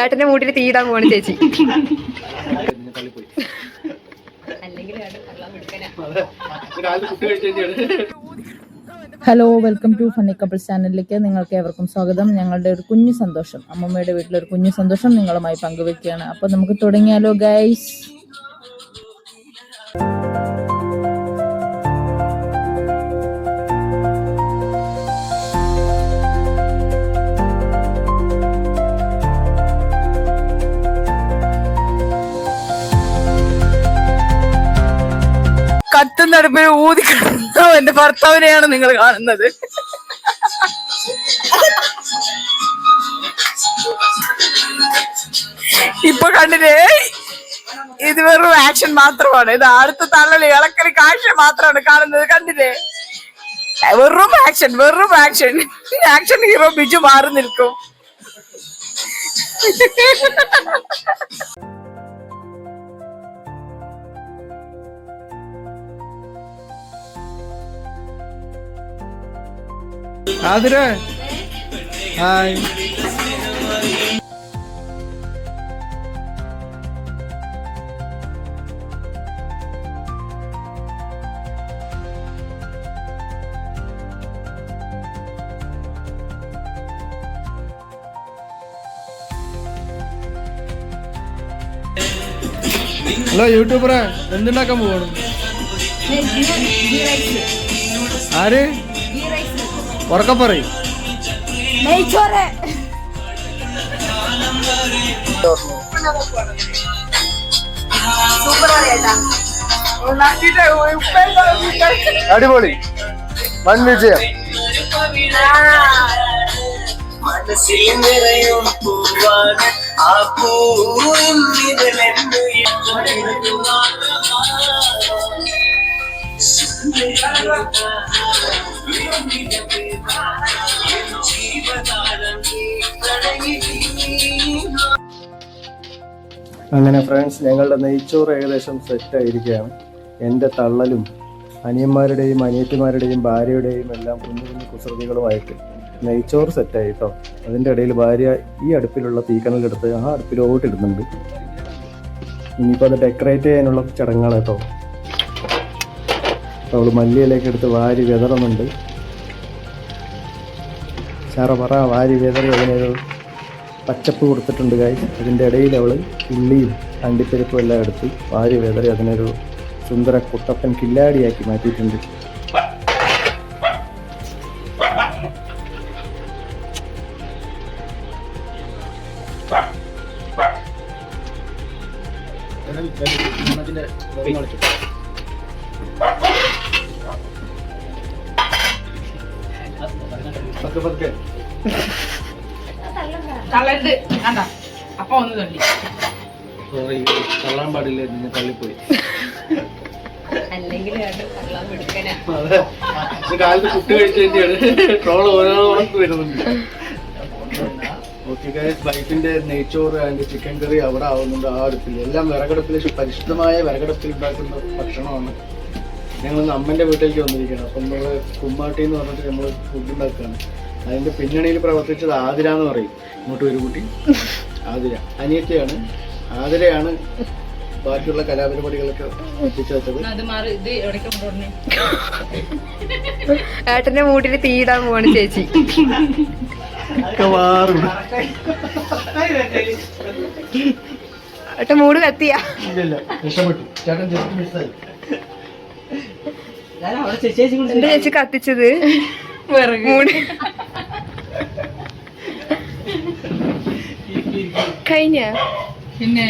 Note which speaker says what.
Speaker 1: ഏട്ടന്റെ മൂട്ടിൽ തീയിടാൻ പോവാണ് ചേച്ചി.
Speaker 2: Hello, welcome to funny couples ചാനലിലേക്ക് നിങ്ങൾക്ക് ഏവർക്കും സ്വാഗതം. ഞങ്ങളുടെ ഒരു കുഞ്ഞു സന്തോഷം, അമ്മമ്മയുടെ വീട്ടിലൊരു കുഞ്ഞു സന്തോഷം നിങ്ങളുമായി പങ്കുവെക്കുകയാണ്. അപ്പോൾ നമുക്ക് തുടങ്ങിയാലോ ഗൈസ്. കത്തുന്നടുപ്പിൽ ഊതി കിടന്ന എന്റെ ഭർത്താവിനെയാണ് നിങ്ങൾ കാണുന്നത്. ഇപ്പൊ കണ്ടില്ലേ, ഇത് വെറും ആക്ഷൻ മാത്രമാണ്. ഇത് അടുത്ത തള്ളല് ഇളക്കല് കാഴ്ച മാത്രമാണ് കാണുന്നത്. കണ്ടില്ലേ, വെറും ആക്ഷൻ, വെറും ആക്ഷൻ. ആക്ഷൻ ഹീറോ ബിജു മാറി നിൽക്കും.
Speaker 3: ആതിര ഹായ്. ഹലോ യൂട്യൂബറെ, എന്തുണ്ടാക്കാൻ പോവാണ്? ആര് ഉറക്കം പറയും? അടിപൊളി, വൻ വിജയം. മനസ്സിൽ നിറയും പൂവാണ് ആ പൂവിൻ അങ്ങനെ ഫ്രണ്ട്സ്, ഞങ്ങളുടെ നെയ്ച്ചോറ് ഏകദേശം സെറ്റ് ആയിരിക്കുകയാണ്. എൻ്റെ തള്ളലും അനിയന്മാരുടെയും അനിയത്തിമാരുടെയും ഭാര്യയുടെയും എല്ലാം കുഞ്ഞു കുഞ്ഞു കുസൃതികളുമായിട്ട് നെയ്ച്ചോറ് സെറ്റായി കേട്ടോ. അതിൻ്റെ ഇടയിൽ ഭാര്യ ഈ അടുപ്പിലുള്ള തീക്കനലെടുത്ത് ആ അടുപ്പിലോട്ട് ഇടുന്നുണ്ട്. ഇനിയിപ്പോൾ അത് ഡെക്കറേറ്റ് ചെയ്യാനുള്ള ചടങ്ങുകൾ കേട്ടോ. അവൾ മല്ലിയിലേക്ക് എടുത്ത് വാരി വിതറുന്നുണ്ട്. ചറപറ വാരി വിതറി അതിനൊരു പച്ചപ്പ് കൊടുത്തിട്ടുണ്ട് കായ്. അതിൻ്റെ ഇടയിൽ അവൾ ഉള്ളിയും അണ്ടിപ്പരിപ്പും എല്ലാം എടുത്ത് വാരി വിതറി അതിനൊരു സുന്ദര കുട്ടപ്പൻ കില്ലാടിയാക്കി മാറ്റിയിട്ടുണ്ട്. തള്ളാൻ പാടില്ല, തള്ളിപ്പോയി. കാലത്ത് കുട്ടി കഴിച്ചതിന്റെയാണ് ട്രോൾ ഓരോന്ന് വരുന്നുണ്ട്. ഓക്കെ ഗൈസ്, ബൈക്കിന്റെ നെയ്ച്ചോറ് ആൻഡ് ചിക്കൻ കറി അവിടെ ആവുന്നുണ്ട്. ആ അടുപ്പിൽ എല്ലാം വിറകടുപ്പിൽ, പരിശുദ്ധമായ വിറകടുപ്പിൽ ഉണ്ടാക്കുന്ന ഭക്ഷണമാണ്. ഞങ്ങളൊന്ന് അമ്മൻ്റെ വീട്ടിലേക്ക് വന്നിരിക്കുകയാണ്. അപ്പം നമ്മൾ കുമ്മാട്ടി എന്ന് പറഞ്ഞിട്ട് നമ്മൾ ഫുഡ് ഉണ്ടാക്കുകയാണ്. അതിൻ്റെ പിന്നണിയിൽ പ്രവർത്തിച്ചത് ആതിര എന്ന് പറയും. ഇങ്ങോട്ട് ഒരു കുട്ടി ആതിര അനിയത്തിയാണ്. ആതിരയാണ് ബാക്കിയുള്ള കലാപരിപാടികളൊക്കെ എത്തിച്ചു വെച്ചത്.
Speaker 1: ഏട്ടന്റെ മൂട്ടിൽ തീയിടാൻ പോവാണ് ചേച്ചി. ഏട്ടൻ മൂട് കത്തിയാ?
Speaker 3: രക്ഷപ്പെട്ടു ചേട്ടൻ, ജസ്റ്റ് മിസ്സായി.
Speaker 1: എന്റെ ചേച്ചി കത്തിച്ചത് മൂട് കഴിഞ്ഞ. പിന്നെ